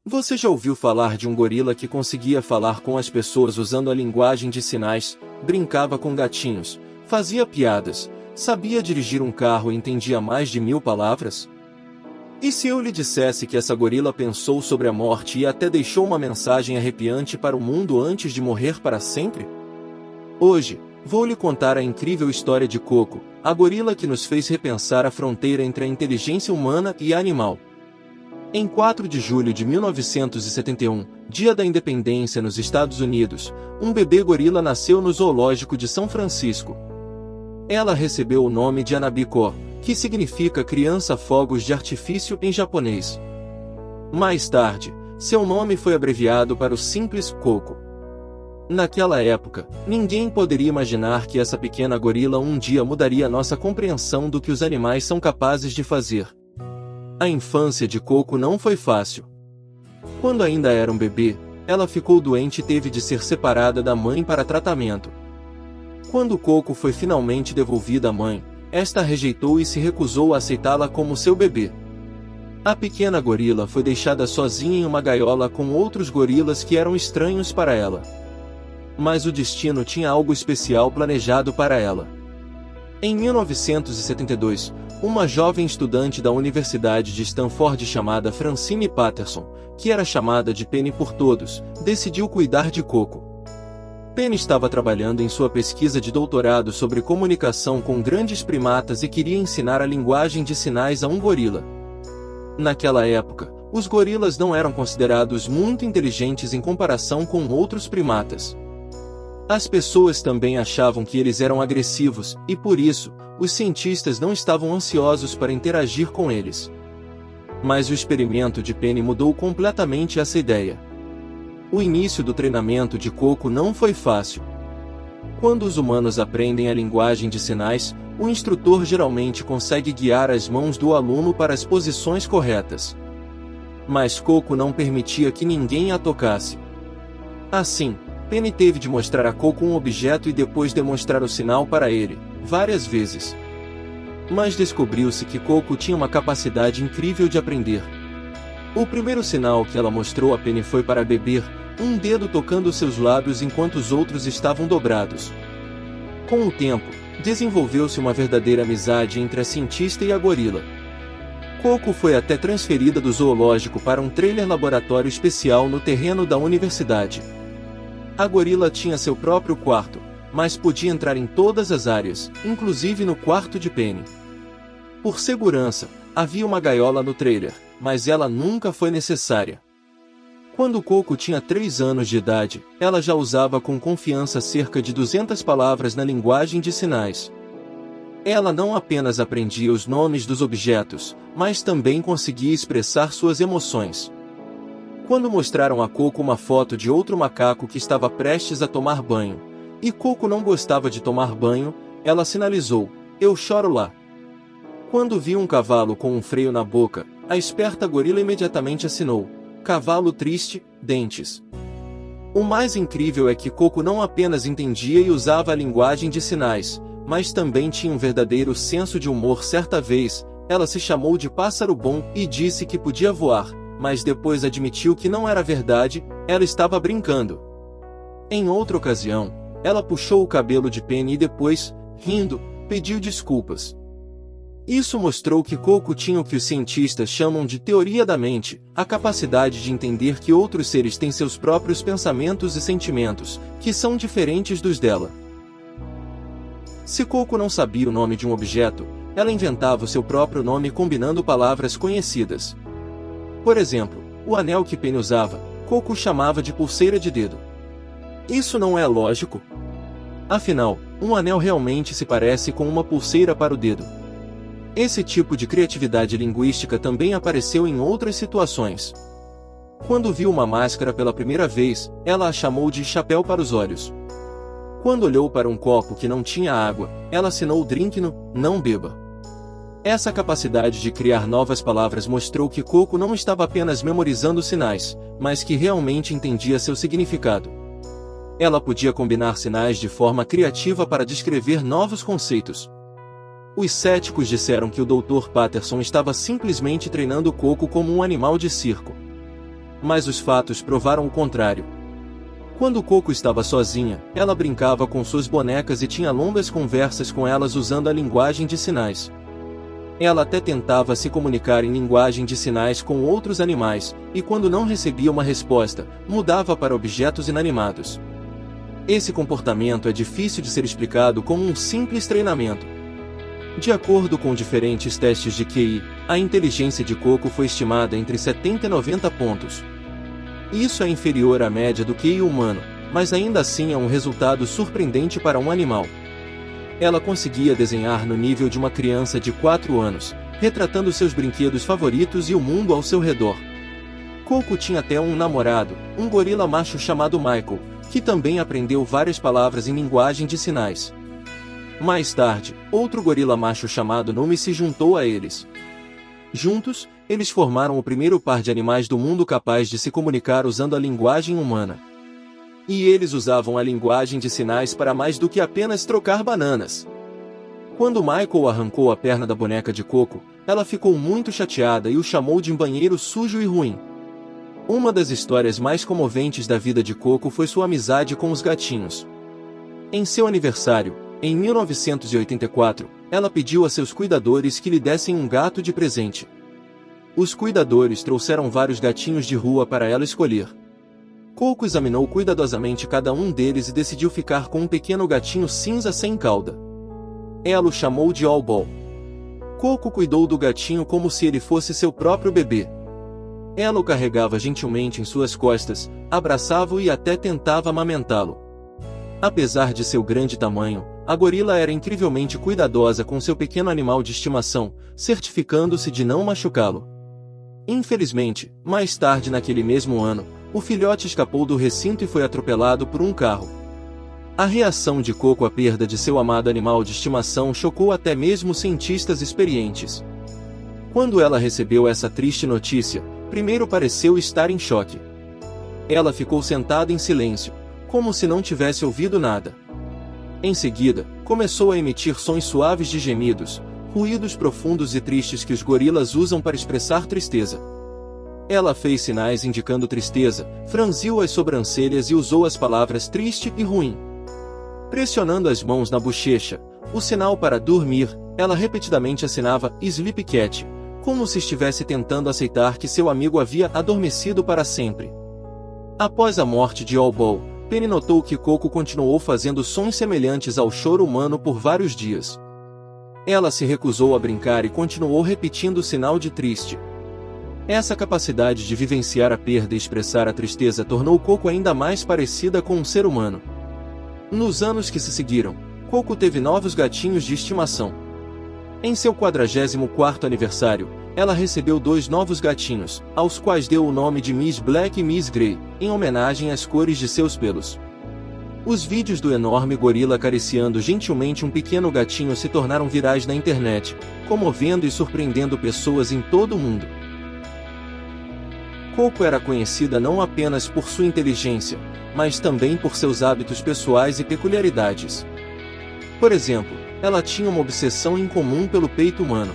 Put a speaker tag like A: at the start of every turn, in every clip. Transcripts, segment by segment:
A: Você já ouviu falar de um gorila que conseguia falar com as pessoas usando a linguagem de sinais, brincava com gatinhos, fazia piadas, sabia dirigir um carro e entendia mais de 1000 palavras? E se eu lhe dissesse que essa gorila pensou sobre a morte e até deixou uma mensagem arrepiante para o mundo antes de morrer para sempre? Hoje, vou lhe contar a incrível história de Coco, a gorila que nos fez repensar a fronteira entre a inteligência humana e animal. Em 4 de julho de 1971, dia da independência nos Estados Unidos, um bebê gorila nasceu no zoológico de São Francisco. Ela recebeu o nome de Anabiko, que significa criança fogos de artifício em japonês. Mais tarde, seu nome foi abreviado para o simples Coco. Naquela época, ninguém poderia imaginar que essa pequena gorila um dia mudaria nossa compreensão do que os animais são capazes de fazer. A infância de Coco não foi fácil. Quando ainda era um bebê, ela ficou doente e teve de ser separada da mãe para tratamento. Quando Coco foi finalmente devolvida à mãe, esta a rejeitou e se recusou a aceitá-la como seu bebê. A pequena gorila foi deixada sozinha em uma gaiola com outros gorilas que eram estranhos para ela. Mas o destino tinha algo especial planejado para ela. Em 1972, uma jovem estudante da Universidade de Stanford chamada Francine Patterson, que era chamada de Penny por todos, decidiu cuidar de Coco. Penny estava trabalhando em sua pesquisa de doutorado sobre comunicação com grandes primatas e queria ensinar a linguagem de sinais a um gorila. Naquela época, os gorilas não eram considerados muito inteligentes em comparação com outros primatas. As pessoas também achavam que eles eram agressivos, e por isso, os cientistas não estavam ansiosos para interagir com eles. Mas o experimento de Penny mudou completamente essa ideia. O início do treinamento de Coco não foi fácil. Quando os humanos aprendem a linguagem de sinais, o instrutor geralmente consegue guiar as mãos do aluno para as posições corretas. Mas Coco não permitia que ninguém a tocasse. Assim, Penny teve de mostrar a Coco um objeto e depois demonstrar o sinal para ele, várias vezes. Mas descobriu-se que Coco tinha uma capacidade incrível de aprender. O primeiro sinal que ela mostrou a Penny foi para beber, um dedo tocando seus lábios enquanto os outros estavam dobrados. Com o tempo, desenvolveu-se uma verdadeira amizade entre a cientista e a gorila. Coco foi até transferida do zoológico para um trailer laboratório especial no terreno da universidade. A gorila tinha seu próprio quarto, mas podia entrar em todas as áreas, inclusive no quarto de Penny. Por segurança, havia uma gaiola no trailer, mas ela nunca foi necessária. Quando Coco tinha 3 anos de idade, ela já usava com confiança cerca de 200 palavras na linguagem de sinais. Ela não apenas aprendia os nomes dos objetos, mas também conseguia expressar suas emoções. Quando mostraram a Coco uma foto de outro macaco que estava prestes a tomar banho, e Coco não gostava de tomar banho, ela sinalizou: "Eu choro lá." Quando viu um cavalo com um freio na boca, a esperta gorila imediatamente assinou: "Cavalo triste, dentes." O mais incrível é que Coco não apenas entendia e usava a linguagem de sinais, mas também tinha um verdadeiro senso de humor. Certa vez, ela se chamou de pássaro bom e disse que podia voar, mas depois admitiu que não era verdade, ela estava brincando. Em outra ocasião, ela puxou o cabelo de Penny e depois, rindo, pediu desculpas. Isso mostrou que Coco tinha o que os cientistas chamam de teoria da mente, a capacidade de entender que outros seres têm seus próprios pensamentos e sentimentos, que são diferentes dos dela. Se Coco não sabia o nome de um objeto, ela inventava o seu próprio nome combinando palavras conhecidas. Por exemplo, o anel que Penny usava, Coco chamava de pulseira de dedo. Isso não é lógico? Afinal, um anel realmente se parece com uma pulseira para o dedo. Esse tipo de criatividade linguística também apareceu em outras situações. Quando viu uma máscara pela primeira vez, ela a chamou de chapéu para os olhos. Quando olhou para um copo que não tinha água, ela assinou drink no "não beba." Essa capacidade de criar novas palavras mostrou que Coco não estava apenas memorizando sinais, mas que realmente entendia seu significado. Ela podia combinar sinais de forma criativa para descrever novos conceitos. Os céticos disseram que o Dr. Patterson estava simplesmente treinando Coco como um animal de circo. mas os fatos provaram o contrário. Quando Coco estava sozinha, ela brincava com suas bonecas e tinha longas conversas com elas usando a linguagem de sinais. Ela até tentava se comunicar em linguagem de sinais com outros animais, e quando não recebia uma resposta, mudava para objetos inanimados. Esse comportamento é difícil de ser explicado como um simples treinamento. De acordo com diferentes testes de QI, a inteligência de Coco foi estimada entre 70 e 90 pontos. Isso é inferior à média do QI humano, mas ainda assim é um resultado surpreendente para um animal. Ela conseguia desenhar no nível de uma criança de 4 anos, retratando seus brinquedos favoritos e o mundo ao seu redor. Coco tinha até um namorado, um gorila macho chamado Michael, que também aprendeu várias palavras em linguagem de sinais. Mais tarde, outro gorila macho chamado Numi se juntou a eles. Juntos, eles formaram o primeiro par de animais do mundo capaz de se comunicar usando a linguagem humana. E eles usavam a linguagem de sinais para mais do que apenas trocar bananas. Quando Michael arrancou a perna da boneca de Coco, ela ficou muito chateada e o chamou de um banheiro sujo e ruim. Uma das histórias mais comoventes da vida de Coco foi sua amizade com os gatinhos. Em seu aniversário, em 1984, ela pediu a seus cuidadores que lhe dessem um gato de presente. Os cuidadores trouxeram vários gatinhos de rua para ela escolher. Coco examinou cuidadosamente cada um deles e decidiu ficar com um pequeno gatinho cinza sem cauda. Ela o chamou de All Ball. Coco cuidou do gatinho como se ele fosse seu próprio bebê. Ela o carregava gentilmente em suas costas, abraçava-o e até tentava amamentá-lo. Apesar de seu grande tamanho, a gorila era incrivelmente cuidadosa com seu pequeno animal de estimação, certificando-se de não machucá-lo. Infelizmente, mais tarde naquele mesmo ano, o filhote escapou do recinto e foi atropelado por um carro. A reação de Coco à perda de seu amado animal de estimação chocou até mesmo cientistas experientes. Quando ela recebeu essa triste notícia, primeiro pareceu estar em choque. Ela ficou sentada em silêncio, como se não tivesse ouvido nada. Em seguida, começou a emitir sons suaves de gemidos, ruídos profundos e tristes que os gorilas usam para expressar tristeza. Ela fez sinais indicando tristeza, franziu as sobrancelhas e usou as palavras triste e ruim. Pressionando as mãos na bochecha, o sinal para dormir, ela repetidamente assinava Sleep Cat, como se estivesse tentando aceitar que seu amigo havia adormecido para sempre. Após a morte de All Ball, Penny notou que Coco continuou fazendo sons semelhantes ao choro humano por vários dias. Ela se recusou a brincar e continuou repetindo o sinal de triste. Essa capacidade de vivenciar a perda e expressar a tristeza tornou Coco ainda mais parecida com um ser humano. Nos anos que se seguiram, Coco teve novos gatinhos de estimação. Em seu 44º aniversário, ela recebeu 2 novos gatinhos, aos quais deu o nome de Miss Black e Miss Grey, em homenagem às cores de seus pelos. Os vídeos do enorme gorila acariciando gentilmente um pequeno gatinho se tornaram virais na internet, comovendo e surpreendendo pessoas em todo o mundo. Coco era conhecida não apenas por sua inteligência, mas também por seus hábitos pessoais e peculiaridades. Por exemplo, ela tinha uma obsessão incomum pelo peito humano.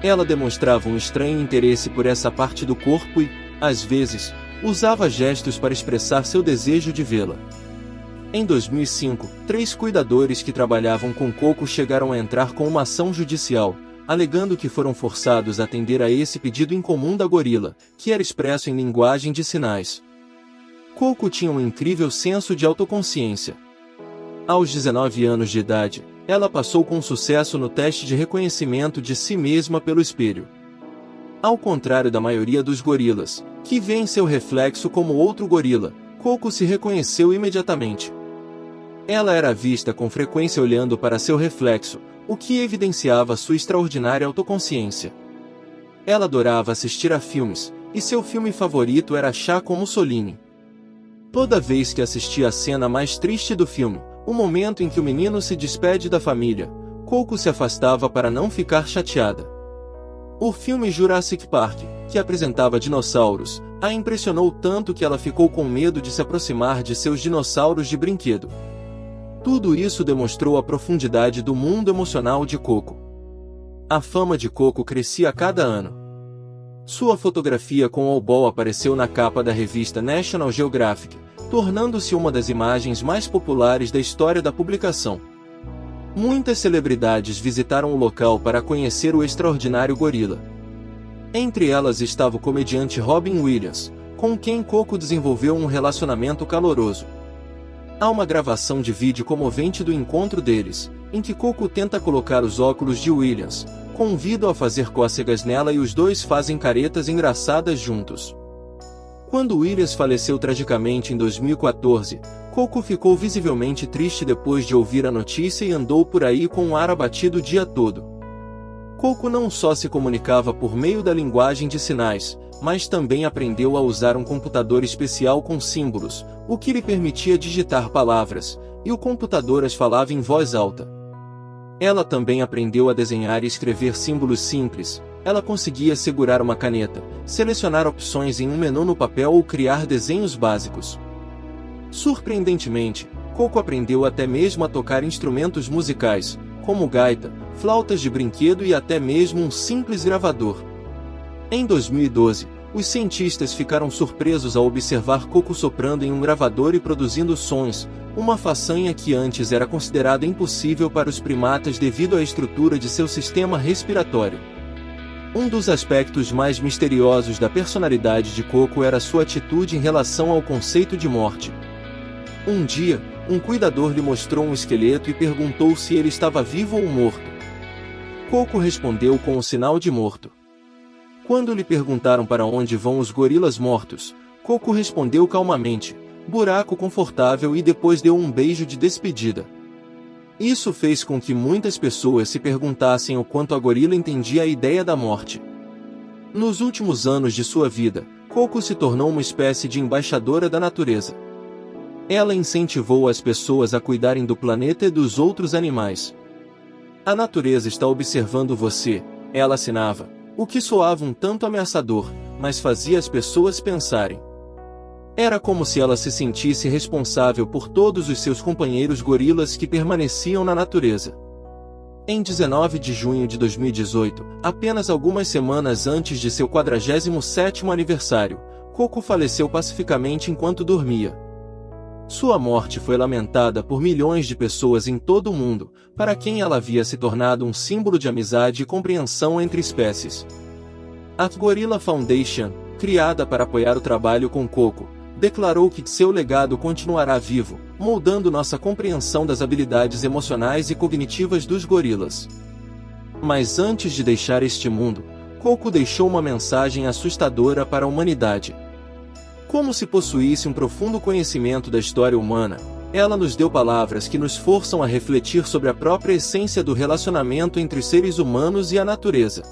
A: Ela demonstrava um estranho interesse por essa parte do corpo e, às vezes, usava gestos para expressar seu desejo de vê-la. Em 2005, 3 cuidadores que trabalhavam com Coco chegaram a entrar com uma ação judicial, alegando que foram forçados a atender a esse pedido incomum da gorila, que era expresso em linguagem de sinais. Coco tinha um incrível senso de autoconsciência. Aos 19 anos de idade, ela passou com sucesso no teste de reconhecimento de si mesma pelo espelho. Ao contrário da maioria dos gorilas, que veem seu reflexo como outro gorila, Coco se reconheceu imediatamente. Ela era vista com frequência olhando para seu reflexo, o que evidenciava sua extraordinária autoconsciência. Ela adorava assistir a filmes, e seu filme favorito era Chá com Mussolini. Toda vez que assistia a cena mais triste do filme, o momento em que o menino se despede da família, Coco se afastava para não ficar chateada. O filme Jurassic Park, que apresentava dinossauros, a impressionou tanto que ela ficou com medo de se aproximar de seus dinossauros de brinquedo. Tudo isso demonstrou a profundidade do mundo emocional de Coco. A fama de Coco crescia a cada ano. Sua fotografia com o Ball apareceu na capa da revista National Geographic, tornando-se uma das imagens mais populares da história da publicação. Muitas celebridades visitaram o local para conhecer o extraordinário gorila. Entre elas estava o comediante Robin Williams, com quem Coco desenvolveu um relacionamento caloroso. Há uma gravação de vídeo comovente do encontro deles, em que Coco tenta colocar os óculos de Williams, convida-o a fazer cócegas nela e os dois fazem caretas engraçadas juntos. Quando Williams faleceu tragicamente em 2014, Coco ficou visivelmente triste depois de ouvir a notícia e andou por aí com um ar abatido o dia todo. Coco não só se comunicava por meio da linguagem de sinais, mas também aprendeu a usar um computador especial com símbolos, o que lhe permitia digitar palavras, e o computador as falava em voz alta. Ela também aprendeu a desenhar e escrever símbolos simples. Ela conseguia segurar uma caneta, selecionar opções em um menu no papel ou criar desenhos básicos. Surpreendentemente, Coco aprendeu até mesmo a tocar instrumentos musicais, como gaita, flautas de brinquedo e até mesmo um simples gravador. Em 2012, os cientistas ficaram surpresos ao observar Coco soprando em um gravador e produzindo sons, uma façanha que antes era considerada impossível para os primatas devido à estrutura de seu sistema respiratório. Um dos aspectos mais misteriosos da personalidade de Coco era sua atitude em relação ao conceito de morte. Um dia, um cuidador lhe mostrou um esqueleto e perguntou se ele estava vivo ou morto. Coco respondeu com um sinal de morto. Quando lhe perguntaram para onde vão os gorilas mortos, Coco respondeu calmamente, buraco confortável, e depois deu um beijo de despedida. Isso fez com que muitas pessoas se perguntassem o quanto a gorila entendia a ideia da morte. Nos últimos anos de sua vida, Coco se tornou uma espécie de embaixadora da natureza. Ela incentivou as pessoas a cuidarem do planeta e dos outros animais. A natureza está observando você, ela assinava, o que soava um tanto ameaçador, mas fazia as pessoas pensarem. Era como se ela se sentisse responsável por todos os seus companheiros gorilas que permaneciam na natureza. Em 19 de junho de 2018, apenas algumas semanas antes de seu 47º aniversário, Coco faleceu pacificamente enquanto dormia. Sua morte foi lamentada por milhões de pessoas em todo o mundo, para quem ela havia se tornado um símbolo de amizade e compreensão entre espécies. A Gorilla Foundation, criada para apoiar o trabalho com Coco, declarou que seu legado continuará vivo, moldando nossa compreensão das habilidades emocionais e cognitivas dos gorilas. Mas antes de deixar este mundo, Coco deixou uma mensagem assustadora para a humanidade. Como se possuísse um profundo conhecimento da história humana, ela nos deu palavras que nos forçam a refletir sobre a própria essência do relacionamento entre os seres humanos e a natureza.